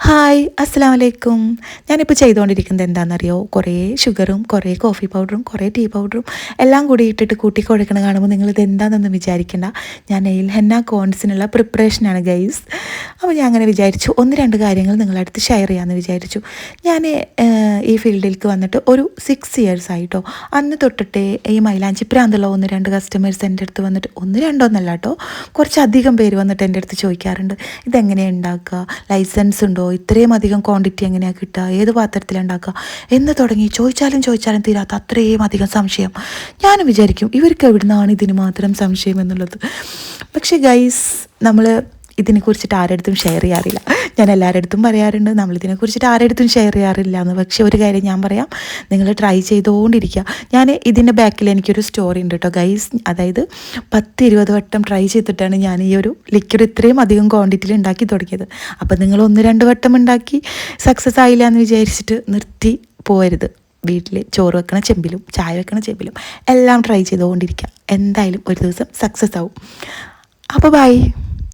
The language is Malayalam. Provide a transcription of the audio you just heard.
ഹായ് അസ്സലാമു അലൈക്കും. ഞാനിപ്പോൾ ചെയ്തുകൊണ്ടിരിക്കുന്നത് എന്താണെന്നറിയോ? കുറേ ഷുഗറും കുറേ കോഫി പൗഡറും കുറേ ടീ പൗഡറും എല്ലാം കൂടി ഇട്ടിട്ട് കൂട്ടി കുഴക്കണ കാണുമ്പോൾ നിങ്ങളിത് എന്താണെന്നൊന്നും വിചാരിക്കേണ്ട. ഞാൻ നെയിൽ ഹെന്ന കോൺസിനുള്ള പ്രിപ്പറേഷനാണ് ഗൈസ്. അപ്പോൾ ഞാൻ അങ്ങനെ വിചാരിച്ചു ഒന്ന് രണ്ട് കാര്യങ്ങൾ നിങ്ങളടുത്ത് ഷെയർ ചെയ്യാമെന്ന് വിചാരിച്ചു. ഞാൻ ഈ ഫീൽഡിലേക്ക് വന്നിട്ട് ഒരു 6 ഇയേഴ്സ് ആയിട്ടോ. അന്ന് തൊട്ടിട്ടേ ഈ മൈലാഞ്ചി പ്രാന്തുള്ള ഒന്ന് രണ്ട് കസ്റ്റമേഴ്സ് എൻ്റെ അടുത്ത് വന്നിട്ട് ഒന്ന് രണ്ടോന്നല്ല കേട്ടോ, കുറച്ചധികം പേര് വന്നിട്ട് എൻ്റെ അടുത്ത് ചോദിക്കാറുണ്ട്, ഇതെങ്ങനെയാണ് ഉണ്ടാക്കുക, ലൈസൻസ് ഉണ്ടോ, ഇത്രയും അധികം ക്വാണ്ടിറ്റി എങ്ങനെയാണ് കിട്ടുക, ഏത് പാത്രത്തിലാണ് ഉണ്ടാക്കുക എന്ന് തുടങ്ങി ചോദിച്ചാലും തീരാത്ത അത്രയും അധികം സംശയം. ഞാനും വിചാരിക്കും ഇവർക്ക് എവിടുന്നാണ് ഇതിന് മാത്രം സംശയം എന്നുള്ളത്. പക്ഷേ ഗൈസ്, നമ്മൾ ഇതിനെക്കുറിച്ചിട്ട് ആരെടുത്തും ഷെയർ ചെയ്യാറില്ല. ഞാൻ എല്ലാവരുടെ അടുത്തും പറയാറുണ്ട് നമ്മളിതിനെക്കുറിച്ചിട്ട് ആരെടുത്തും ഷെയർ ചെയ്യാറില്ല എന്ന്. പക്ഷേ ഒരു കാര്യം ഞാൻ പറയാം, നിങ്ങൾ ട്രൈ ചെയ്തുകൊണ്ടിരിക്കുക. ഞാൻ ഇതിൻ്റെ ബാക്കിൽ എനിക്കൊരു സ്റ്റോറി ഉണ്ട് കേട്ടോ ഗൈസ്. അതായത് 10-20 വട്ടം ട്രൈ ചെയ്തിട്ടാണ് ഞാൻ ഈ ഒരു ലിക്വിഡ് ഇത്രയും അധികം ക്വാണ്ടിറ്റിയിൽ ഉണ്ടാക്കി തുടങ്ങിയത്. അപ്പോൾ നിങ്ങൾ 1-2 വട്ടം ഉണ്ടാക്കി സക്സസ് ആയില്ല എന്ന് വിചാരിച്ചിട്ട് നിർത്തി പോകരുത്. വീട്ടിൽ ചോറ് വെക്കണ ചെമ്പിലും ചായ വെക്കണ ചെമ്പിലും എല്ലാം ട്രൈ ചെയ്തുകൊണ്ടിരിക്കുക. എന്തായാലും ഒരു ദിവസം സക്സസ് ആവും. അപ്പോൾ ബൈ.